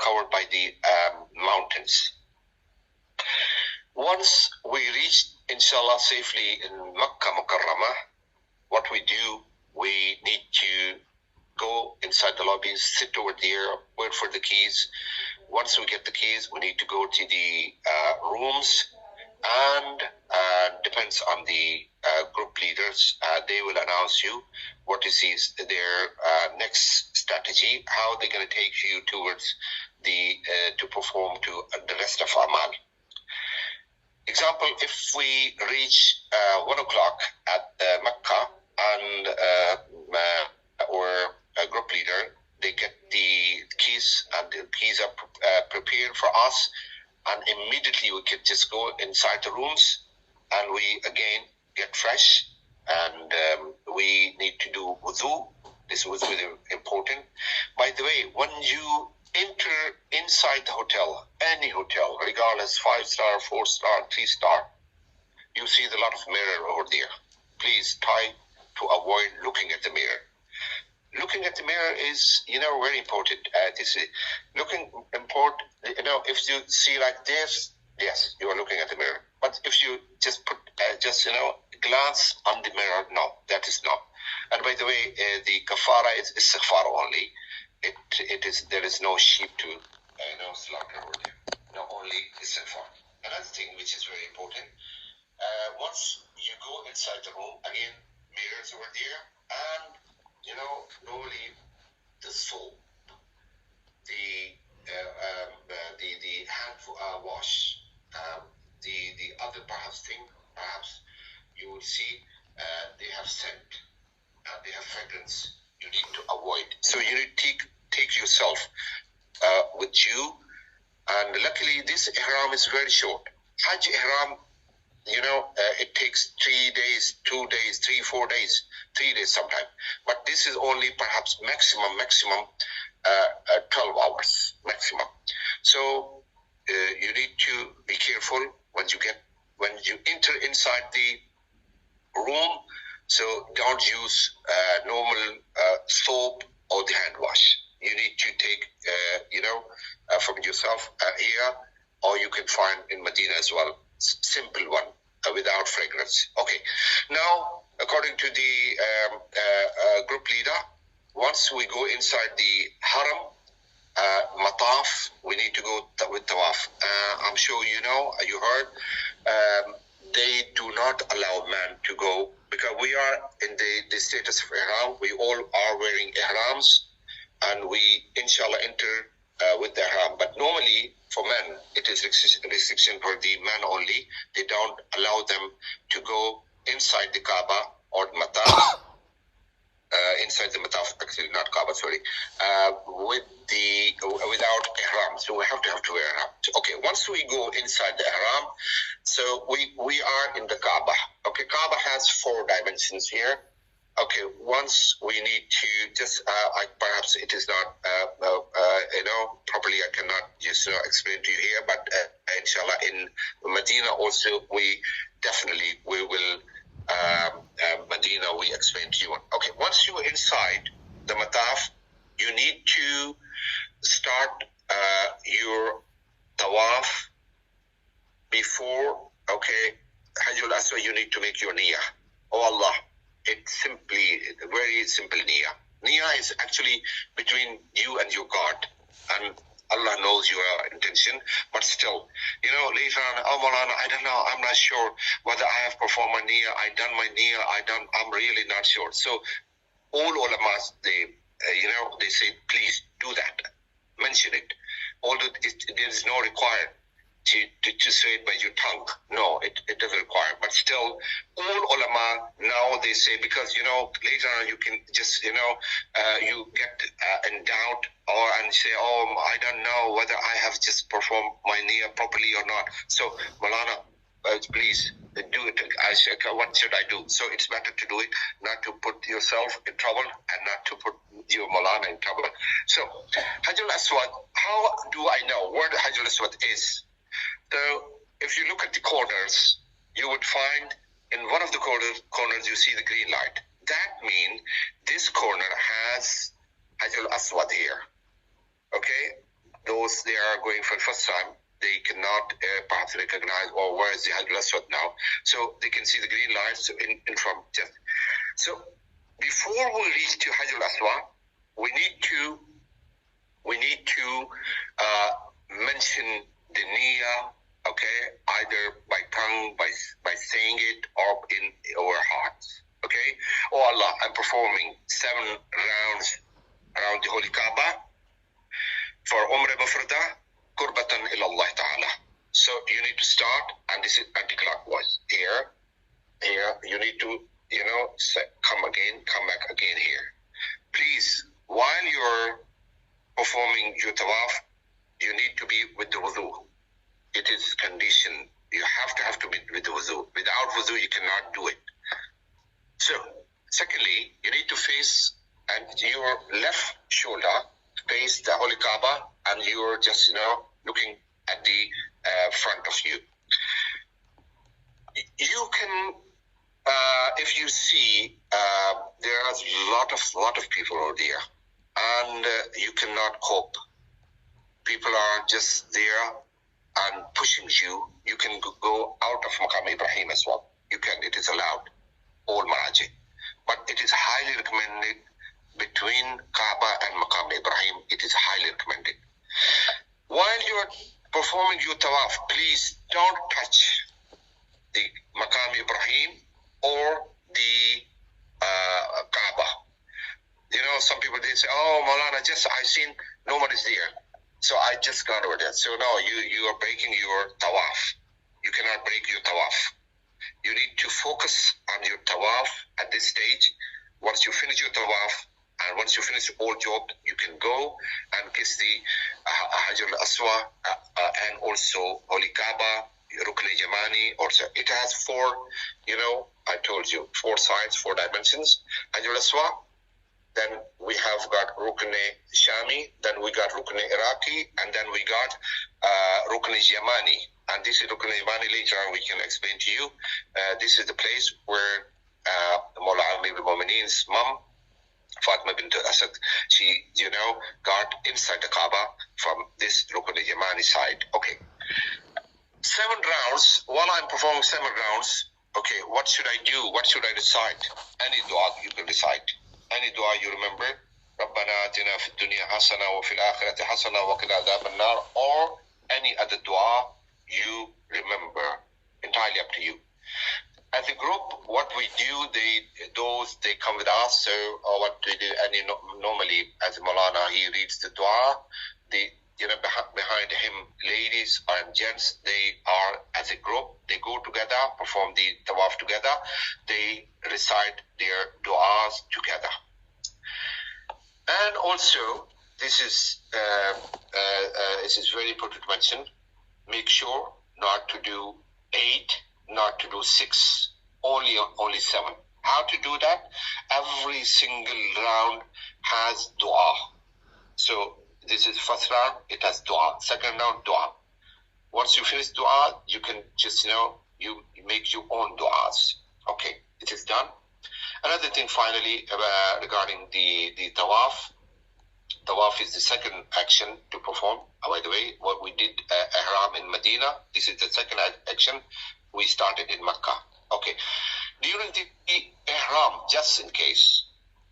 covered by the mountains. Once we reach, inshallah, safely in Makkah Mukarramah, what we do, we need to go inside the lobby, sit over there, wait for the keys. Once we get the keys, we need to go to the rooms, and depends on the group leaders. They will announce you what is their next strategy, how they're going to take you towards to perform to the rest of Amal. Example, if we reach 1 o'clock at Mecca, and or a group leader, they get the keys, and the keys are prepared for us, and immediately we can just go inside the rooms, and we again get fresh, and we need to do wudu. This was really important. By the way, when you enter inside the hotel, any hotel, regardless 5-star, 4-star, 3-star, you see a lot of mirror over there. Please try to avoid looking at the mirror. Looking at the mirror is, very important. This is looking important. If you see like this, yes, you are looking at the mirror. But if you just put, glance on the mirror, no, that is not. And by the way, the kafara is istighfar only. There is no sheep to, slaughter over there. No, only istighfar. Another thing which is very important, once you go inside the room, again, mirrors over there, and, normally the soap, the hand wash, the other perhaps thing, perhaps you would see they have scent, they have fragrance. You need to avoid. So you need to take yourself with you. And luckily, this ihram is very short. Hajj ihram, it takes 3 days, 2 days, 3, 4 days, 3 days sometimes. But this is only perhaps maximum 12 hours maximum. So you need to be careful when you enter inside the room. So don't use normal soap or the hand wash. You need to take, from yourself here, or you can find in Medina as well, simple one without fragrance. Okay. Now, according to the group leader, once we go inside the Haram, Mataf, we need to go with Tawaf. I'm sure you heard, they do not allow man to go, because we are in the status of Ihram. We all are wearing Ihrams, and we, inshallah, enter with the Ihram. But normally, for men, it is restriction for the man only. They don't allow them to go inside the Kaba or the Mataf, inside the Mataf, actually not Kaba, sorry, without Ihram. So we have to wear Ihram. Okay, once we go inside the Ihram, so we are in the Kaaba. Okay, Kaaba has 4 dimensions here. Okay, once we need to just, perhaps it is not, properly, I cannot just explain to you here, but inshallah in Medina also, we will, Medina, we explain to you. Okay, once you are inside the Mataf, you need to start your Tawaf before, okay, Hajjul Aswad, you need to make your niyyah. Oh Allah, it's very simple niyyah. Niyyah is actually between you and your God, and Allah knows your intention, but still, later on, oh Maulana, I don't know, I'm not sure whether I have performed my niyyah, I'm really not sure. So all ulamas, they say, please do that, mention it. Although there is no requirement, to say it by your tongue. No, it doesn't require. But still, all ulama now they say, because later on you can just you get in doubt and say, oh, I don't know whether I have just performed my niyyah properly or not. So Maulana, please do it. I say, what should I do? So it's better to do it, not to put yourself in trouble and not to put your Maulana in trouble. So Hajar al-Aswad, how do I know where the Hajar al-Aswad is? So if you look at the corners, you would find in one of the corners you see the green light. That means this corner has Hajar al-Aswad here. Okay? Those they are going for the first time, they cannot perhaps recognize, or where is the Hajar al-Aswad now? So they can see the green lights in front. So before we reach to Hajar al-Aswad, we need to mention the niyyah, okay, either by tongue, by saying it, or in our hearts, okay? Oh Allah, I'm performing 7 rounds around the Holy Kaba for Umrah Mufrida, Qurbatan ila Allah Ta'ala. So you need to start, and this is anti-clockwise. Here, you need to, come back again here. Please, while you're performing your tawaf, you need to be with the wudu. It is condition. You have to be with the wudu. Without wudu, you cannot do it. So, secondly, you need to face, and your left shoulder face the Holy Kaaba, and you're just, looking at the front of you. You can, if you see, there are a lot of people over there, and you cannot cope. People are just there and pushing you. You can go out of Maqam Ibrahim as well. You can, it is allowed, all Maraji. But it is highly recommended between Kaaba and Maqam Ibrahim. It is highly recommended. While you are performing your tawaf, please don't touch the Maqam Ibrahim or the Kaaba. Some people, they say, oh, Maulana, I seen nobody's there, so I just got over there. So no, you are breaking your tawaf. You cannot break your tawaf. You need to focus on your tawaf at this stage. Once you finish your tawaf, and once you finish all job, you can go and kiss the Hajar al-Aswad and also Holy Kaaba, Rukn al-Yamani. Also, it has 4, I told you, 4 sides, 4 dimensions. Hajar al-Aswad. Then we have got Rukn Shami, then we got Rukn Iraqi, and then we got Rukn Yamani. And this is Rukn Yamani. Later on we can explain to you. This is the place where Maulana al-Mu'mineen's mom, Fatima bint Asad, she, got inside the Kaaba from this Rukn Yamani side. Okay. 7 rounds. While I'm performing 7 rounds, okay, what should I do? What should I recite? Any dua you can recite. Any dua you remember, رَبَّنَا آتِنَا فِي الدُّنْيَا حَسَنَةً وَفِي الْآخِرَةِ حَسَنَةً وَقِنَا عَذَابَ النَّارِ, or any other dua you remember. Entirely up to you. As a group, what we do, they come with us. So, or what we do, and normally as a Maulana, he reads the dua. Behind him, ladies and gents, they are as a group. They go together, perform the tawaf together. They recite their du'as together. And also, this is very important to mention. Make sure not to do 8, not to do 6, only 7. How to do that? Every single round has dua. So this is first round, it has dua. Second round, dua. Once you finish dua, you can just, you make your own duas. Okay, it is done. Another thing finally regarding the tawaf. Tawaf is the second action to perform. By the way, what we did Ahraam in Medina, this is the second action we started in Mecca. Okay, during the Ahraam, just in case,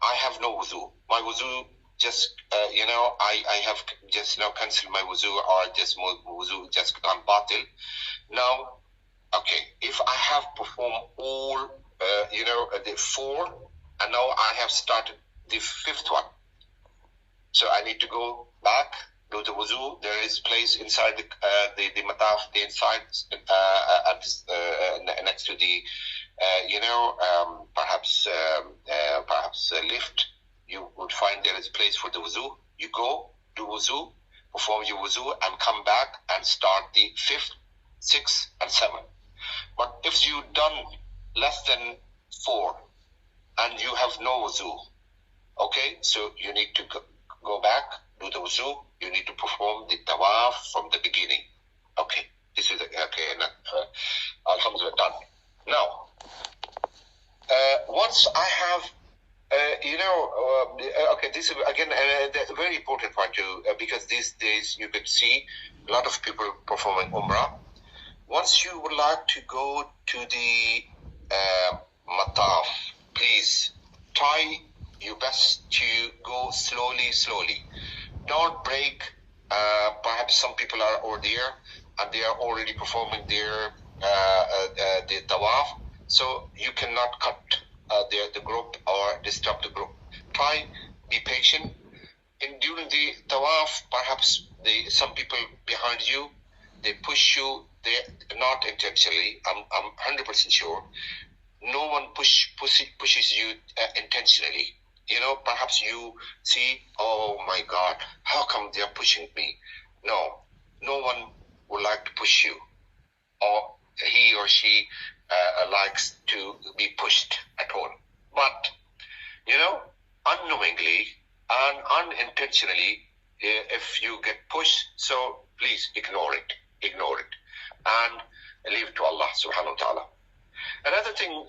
I have no wudu. My wudu just, I have just cancelled my wudu, or just wudu just gone batil. Now, okay, if I have performed all, the 4, and now I have started the 5th one. So I need to go back do the wuzu. There is place inside the mataf, the inside, next to the, perhaps lift. You would find there is a place for the wuzu. You go, do wuzu, perform your wuzu, and come back and start the 5th, 6th, and 7th. But if you done less than 4 and you have no wuzu, okay, so you need to go back, do the wuzu. You need to perform the tawaf from the beginning. Okay, this is okay. Alhamdulillah, done. Now, once I have, okay, this is again a very important point too, because these days you could see a lot of people performing Umrah. Once you would like to go to the mataf, please try your best to go slowly. Don't break. Perhaps some people are over there and they are already performing their the tawaf, so you cannot cut the group or disturb the group. Try, be patient. During the tawaf, perhaps some people behind you, they push you. They not intentionally. I'm 100% sure. No one pushes you intentionally. Perhaps you see, oh my God, how come they are pushing me? No one would like to push you, or he or she likes to be pushed at all. But, unknowingly and unintentionally, if you get pushed, so please ignore it, and leave it to Allah subhanahu wa ta'ala. Another thing,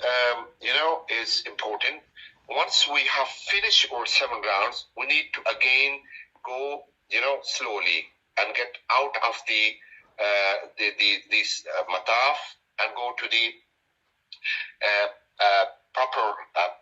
is important. Once we have finished our 7 rounds, we need to again go, slowly and get out of this mataf and go to the proper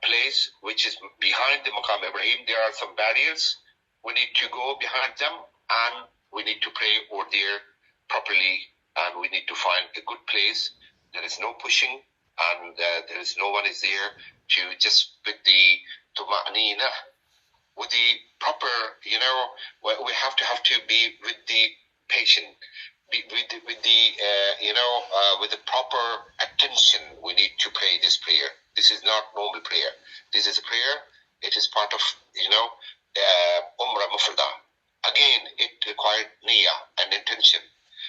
place, which is behind the Maqam Ibrahim. There are some barriers. We need to go behind them, and we need to pray over there properly, and we need to find a good place. There is no pushing, and there is no one is there to just with the tuma'nina, with the proper, we have to be with the patient, with the proper attention. We need to pray this prayer. This is not normal prayer. This is a prayer. It is part of, Umrah Mufrida. Again, it required niyyah and intention.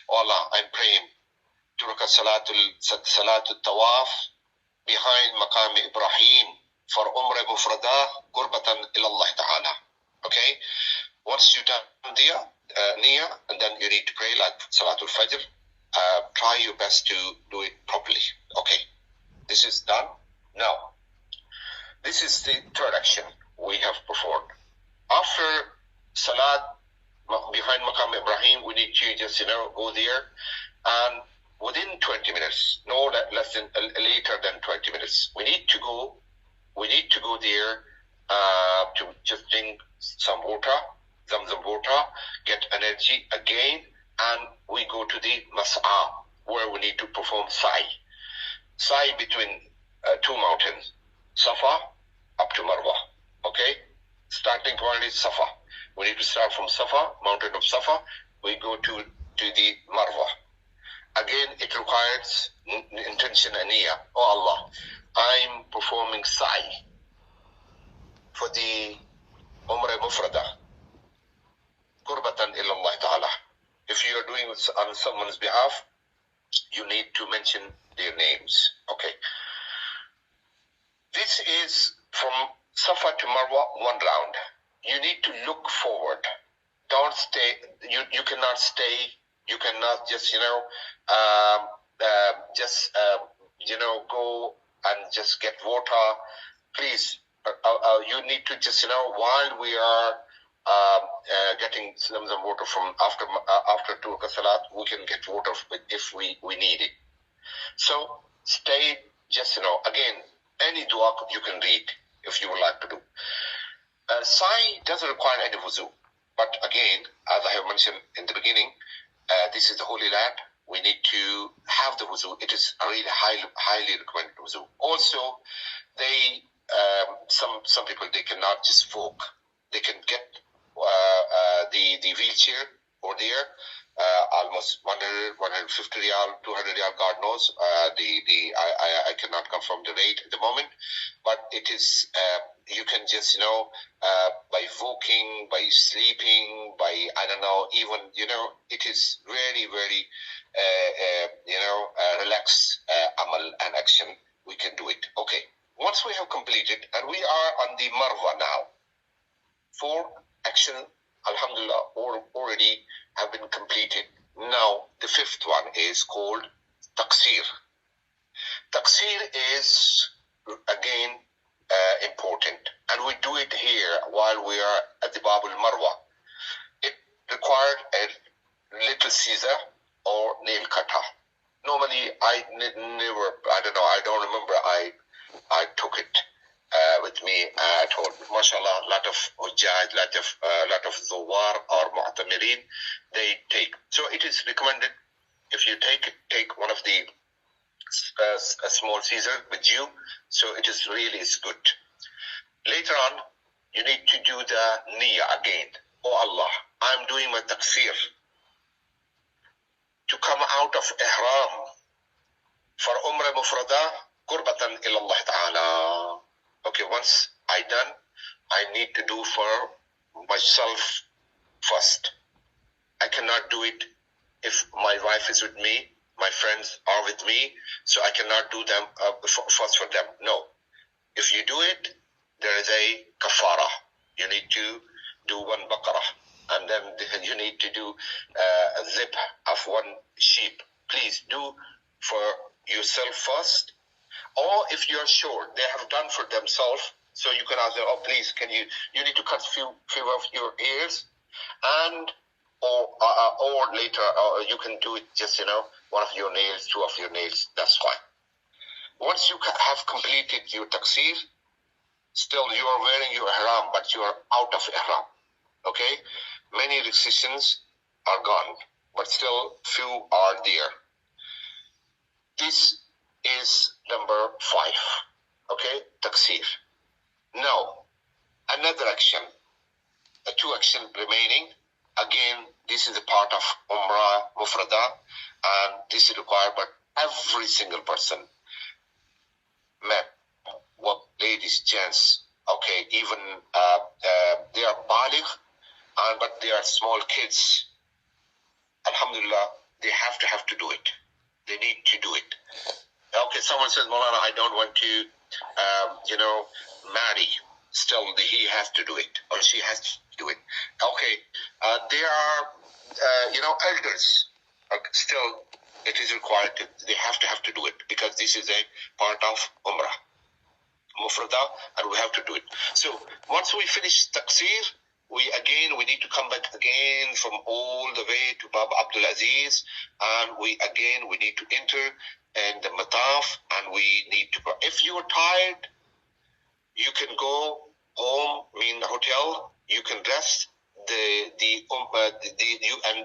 Allah, I'm praying to Salatul Tawaf behind Maqam Ibrahim for Umrah Mufrida qurbatan ilallah ta'ala. Okay? Once you done niyyah, and then you need to pray like Salatul Fajr. Try your best to do it properly. Okay? This is done. Now, this is the third action we have performed. After Salat behind Maqam Ibrahim, we need to just, go there, and within 20 minutes, no less than later than 20 minutes, we need to go there to just drink some water, Zamzam water, get energy again, and we go to the Saee, where we need to perform Saee between 2 mountains, Safa up to Marwa. Okay? Starting point is Safa. We need to start from Safa, mountain of Safa. We go to the Marwa. Again, it requires intention and niyyah. Oh Allah, I'm performing Saee for the Umrah Mufrida qurbatan ilallah ta'ala. If you are doing it on someone's behalf, you need to mention their names. Okay. This is from Safa to Marwa, 1 round. You need to look forward. Don't stay. You cannot stay. You cannot just go and just get water. Please, you need to just while we are getting some water from after Turka Salat, we can get water if we need it. So stay. Just again, any dua you can read if you would like to do. Saee doesn't require any wuzu, but again, as I have mentioned in the beginning, this is the Holy Land. We need to have the wuzu. It is a really highly recommended wuzu. Also, they some people, they cannot just walk. They can get the wheelchair over there. Almost 100, 150 riyal, 200 riyal, God knows. I cannot confirm the rate at the moment, but it is, you can just, by walking, by sleeping, by, I don't know, even, it is very, very, relaxed amal and action. We can do it. Okay. Once we have completed, and we are on the Marwa now, 4 action, alhamdulillah, already have been completed. Now, the 5th one is called Taqseer. Taqseer is, again, important, and we do it here while we are at the Bab al-Marwa. It required a little scissor or nail cutter. Normally, I don't remember I took it with me at all. MashaAllah, lot of hujjaj, lot of zawar or mu'tamirin, they take. So it is recommended, if you take one of the a small scissor with you. So it is really is good. Later on, you need to do the niyyah again. Oh Allah, I'm doing my taqseer to come out of Ahraam for Umrah Mufrida, qurbatan ila Allah Ta'ala. Okay, once I done, I need to do for myself first. I cannot do it if my wife is with me, my friends are with me, so I cannot do them first for them. No. If you do it, there is a kafara. You need to do 1 baqarah, and then you need to do a zip of 1 sheep. Please do for yourself first. Or if you're sure they have done for themselves, so you can ask them, oh please, you need to cut few of your ears, and or later you can do it just 1 of your nails, 2 of your nails, that's fine. Once you have completed your taqseer, still you are wearing your ihram, but you are out of ihram. Okay, many restrictions are gone, but still few are there. This is number 5. Okay, taqseer. Now, another action, 2 action remaining. Again, this is a part of Umrah Mufrida, and this is required by every single person. Men, ladies, gents, okay, even they are baligh, but they are small kids. Alhamdulillah, they have to do it. They need to do it. Okay, someone says, Maulana, I don't want to, marry. Still, he has to do it, or she has to do it. Okay, they are, elders. Still, it is required. They have to do it, because this is a part of Umrah Mufrida, and we have to do it. So once we finish Taqseer, we need to come back again from all the way to Bab Abdul Aziz, and we need to enter in the Mataf, and we need to. If you are tired, you can go home, in the hotel. You can rest. And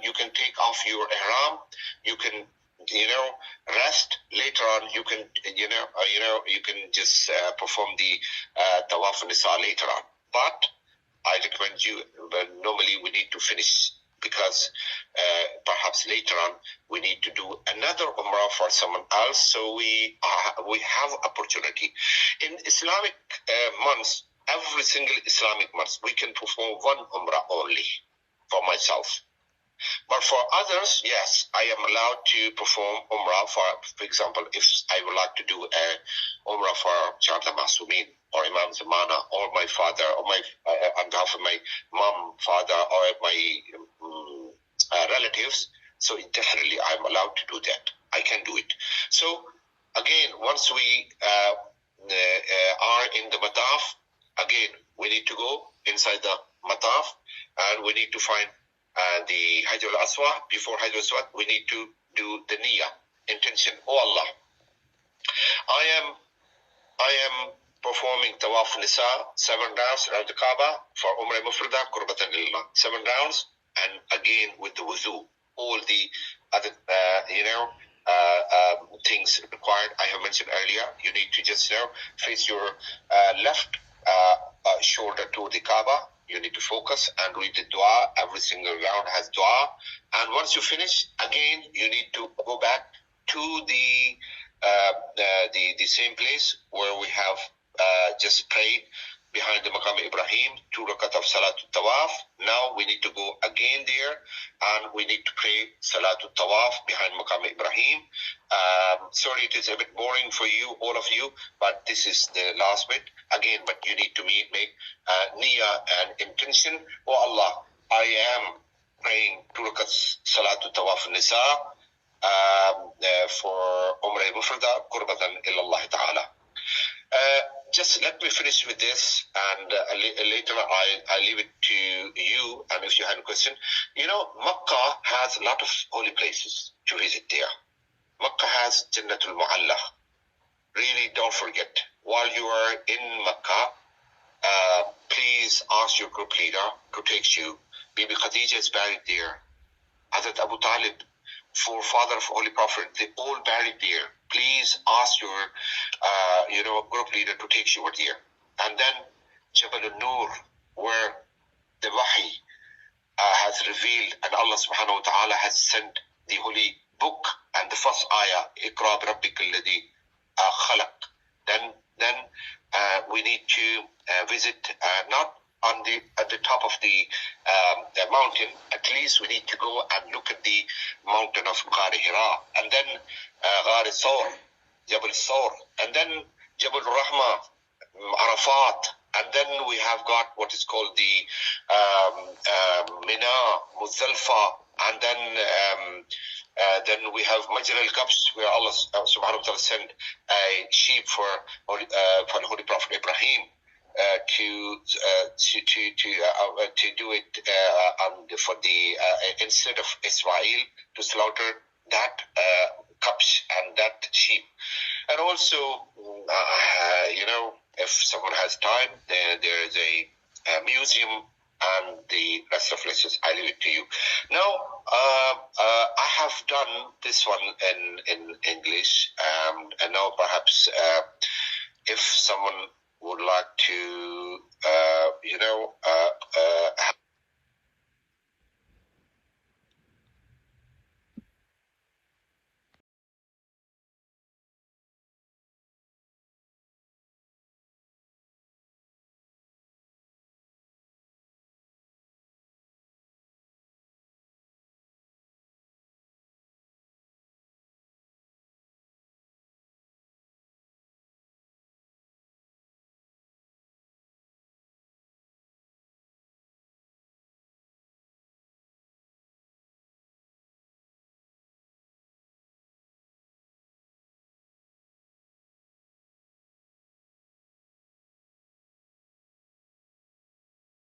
you can take off your ihram. You can rest. Later on, you can you can just perform the Tawaf Annisa later on. But I recommend you. Normally, we need to finish, because perhaps later on we need to do another Umrah for someone else. So we have opportunity in Islamic months. Every single Islamic month, we can perform 1 Umrah only for myself. But for others, yes, I am allowed to perform Umrah for example, if I would like to do a Umrah for Charta Masumin, or Imam Zamana, or my father, or on behalf of my mom, father, or my relatives. So definitely I'm allowed to do that. I can do it. So again, once we are in the Mataf, again, we need to go inside the Mataf, and we need to find the Hajar al-Aswad. Before Hajar al-Aswad, we need to do the niyyah, intention. Oh Allah, I am performing Tawaf Annisa 7 rounds around the Kaba for Umrah Mufrida, qurbatan lillah. 7 rounds, and again with the wuzu, all the other things required. I have mentioned earlier. You need to just face your left shoulder to the Kaba, You need to focus and read the dua. Every single round has dua. And once you finish, again, you need to go back to the same place where we have just prayed behind the Maqam Ibrahim, 2 rakat of Salatul Tawaf. Now we need to go again there and we need to pray Salatul Tawaf behind Maqam Ibrahim. Sorry, it is a bit boring for you, all of you, but this is the last bit. Again, but you need to make niyyah and intention. Oh Allah, I am praying 2 rakats Salatul Tawaf Annisa for Umrah Mufrida, Qurbatan ila Allah Ta'ala. Just let me finish with this, and later I leave it to you. And if you have a question, you know, Makkah has a lot of holy places to visit there. Makkah has Jannatul Mu'alla. Really, don't forget, while you are in Makkah, please ask your group leader to take you. Bibi Khadija is buried there. Hazrat Abu Talib, forefather of Holy Prophet, they all buried there. Please ask your, group leader to take you over there. And then Jabal al-Nur, where the Wahi has revealed, and Allah subhanahu wa ta'ala has sent the holy book and the first ayah, Iqra bi rabbika alladhi khalaq. Then we need to visit not at the top of the mountain. At least we need to go and look at the mountain of Ghar Hira, and then Ghar Sawr, Jabal Sawr, and then Jabal Rahma, Arafat, and then we have got what is called the Mina, Muzdalfa, and then we have Majr al-Kabsh, where Allah subhanahu wa ta'ala sent a sheep for the Holy Prophet Ibrahim to do it for the instead of Israel to slaughter that Kabsh and that sheep. And also, if someone has time, there is a museum and the rest of places. I leave it to you. Now, I have done this one in English, and now perhaps if someone would like to, have